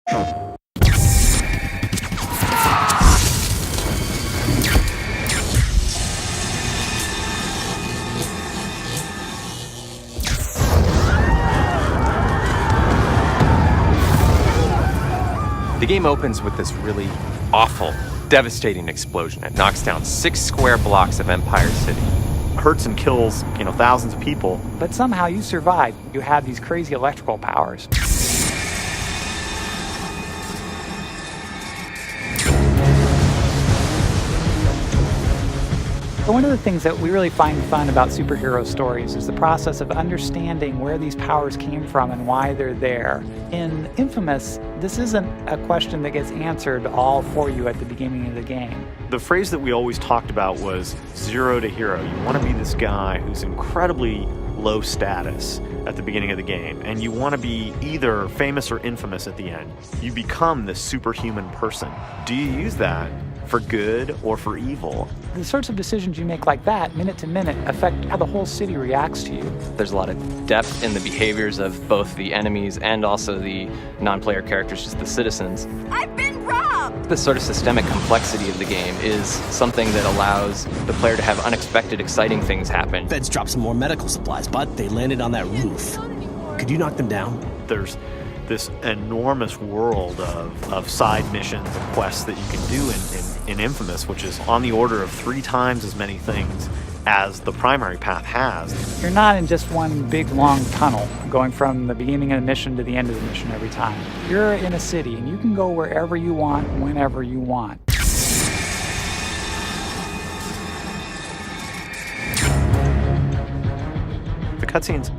The game opens with this really awful, devastating explosion. It knocks down 6 square blocks of Empire City. Hurts and kills, thousands of people. But somehow you survive. You have these crazy electrical powers. But one of the things that we really find fun about superhero stories is the process of understanding where these powers came from and why they're there. In inFAMOUS, this isn't a question that gets answered all for you at the beginning of the game. The phrase that we always talked about was 0 to hero. You want to be this guy who's incredibly low status at the beginning of the game, and you want to be either famous or infamous at the end. You become this superhuman person. Do you use that for good or for evil? The sorts of decisions you make like that, minute to minute, affect how the whole city reacts to you. There's a lot of depth in the behaviors of both the enemies and also the non-player characters, just the citizens. I've been robbed! The sort of systemic complexity of the game is something that allows the player to have unexpected, exciting things happen. Feds dropped some more medical supplies, but they landed on that roof. Could you knock them down? There's this enormous world of side missions and quests that you can do in inFAMOUS, which is on the order of 3 times as many things as the primary path has. You're not in just one big long tunnel going from the beginning of the mission to the end of the mission every time. You're in a city and you can go wherever you want, whenever you want. The cutscenes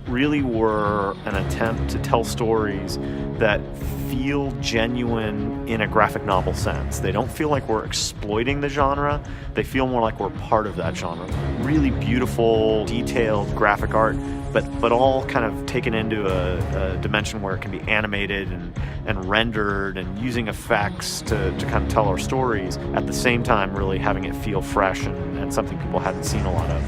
really were an attempt to tell stories that feel genuine in a graphic novel sense. They don't feel like we're exploiting the genre. They feel more like we're part of that genre. Really beautiful, detailed graphic art, but all kind of taken into a dimension where it can be animated and rendered and using effects to kind of tell our stories, at the same time really having it feel fresh and something people hadn't seen a lot of.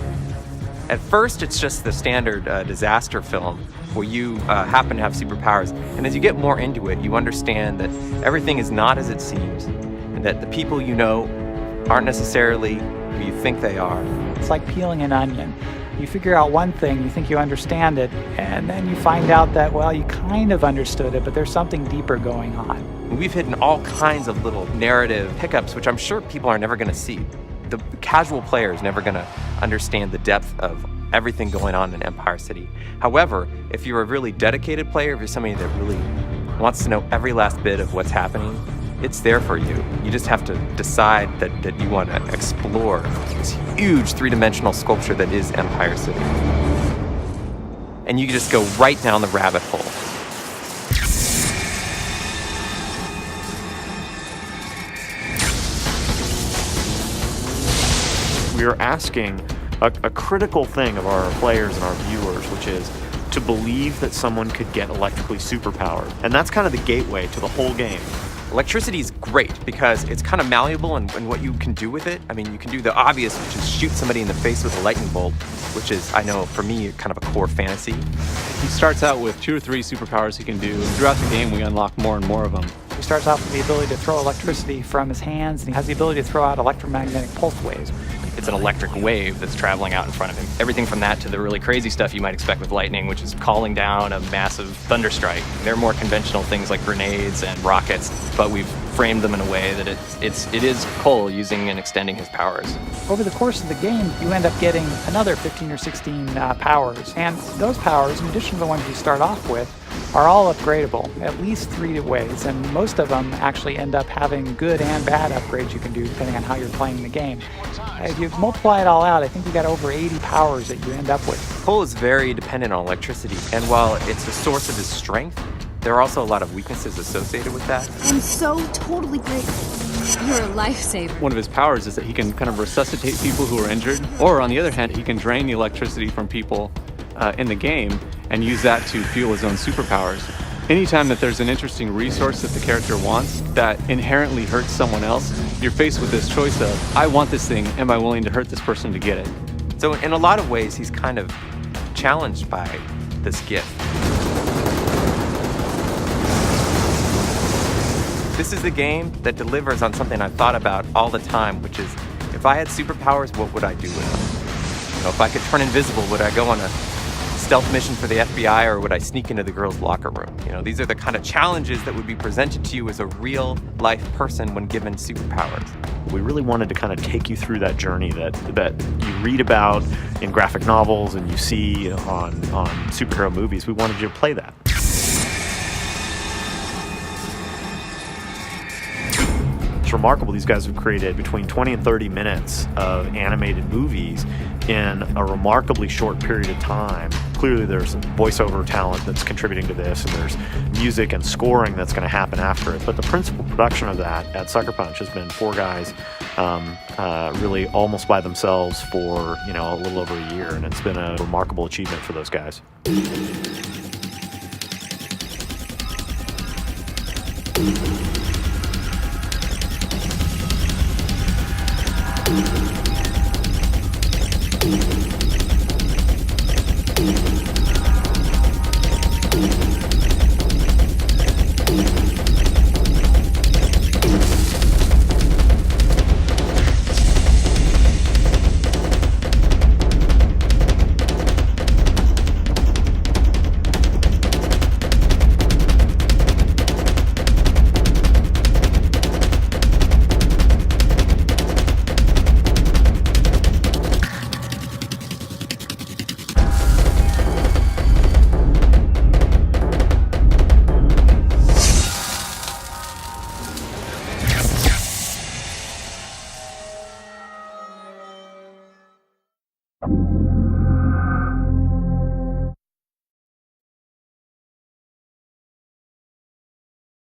At first, it's just the standard disaster film where you happen to have superpowers. And as you get more into it, you understand that everything is not as it seems, and that the people you know aren't necessarily who you think they are. It's like peeling an onion. You figure out one thing, you think you understand it, and then you find out that, well, you kind of understood it, but there's something deeper going on. We've hidden all kinds of little narrative hiccups, which I'm sure people are never going to see. The casual player is never going to understand the depth of everything going on in Empire City. However, if you're a really dedicated player, if you're somebody that really wants to know every last bit of what's happening, it's there for you. You just have to decide that you want to explore this huge 3-dimensional sculpture that is Empire City. And you can just go right down the rabbit hole. We are asking a critical thing of our players and our viewers, which is to believe that someone could get electrically superpowered. And that's kind of the gateway to the whole game. Electricity is great because it's kind of malleable in what you can do with it. I mean, you can do the obvious, which is shoot somebody in the face with a lightning bolt, which is, I know, for me, kind of a core fantasy. He starts out with 2 or 3 superpowers he can do, and throughout the game we unlock more and more of them. He starts off with the ability to throw electricity from his hands, and he has the ability to throw out electromagnetic pulse waves. It's an electric wave that's traveling out in front of him. Everything from that to the really crazy stuff you might expect with lightning, which is calling down a massive thunderstrike. They're more conventional things like grenades and rockets, but we've framed them in a way that it is Cole using and extending his powers. Over the course of the game, you end up getting another 15 or 16 powers, and those powers, in addition to the ones you start off with, are all upgradable, at least 3 ways, and most of them actually end up having good and bad upgrades you can do depending on how you're playing the game. If you multiply it all out, I think you got over 80 powers that you end up with. Cole is very dependent on electricity, and while it's a source of his strength, there are also a lot of weaknesses associated with that. I'm so totally grateful. You're a lifesaver. One of his powers is that he can kind of resuscitate people who are injured, or on the other hand, he can drain the electricity from people in the game and use that to fuel his own superpowers. Anytime that there's an interesting resource that the character wants that inherently hurts someone else, you're faced with this choice of, I want this thing, am I willing to hurt this person to get it? So in a lot of ways, he's kind of challenged by this gift. This is a game that delivers on something I've thought about all the time, which is, if I had superpowers, what would I do with them? You know, if I could turn invisible, would I go on a stealth mission for the FBI, or would I sneak into the girls' locker room? You know, these are the kind of challenges that would be presented to you as a real life person when given superpowers. We really wanted to kind of take you through that journey that you read about in graphic novels and you see on superhero movies. We wanted you to play that. It's remarkable. These guys have created between 20 and 30 minutes of animated movies in a remarkably short period of time. Clearly there's voiceover talent that's contributing to this, and there's music and scoring that's going to happen after it. But the principal production of that at Sucker Punch has been 4 guys really almost by themselves for, a little over a year, and it's been a remarkable achievement for those guys.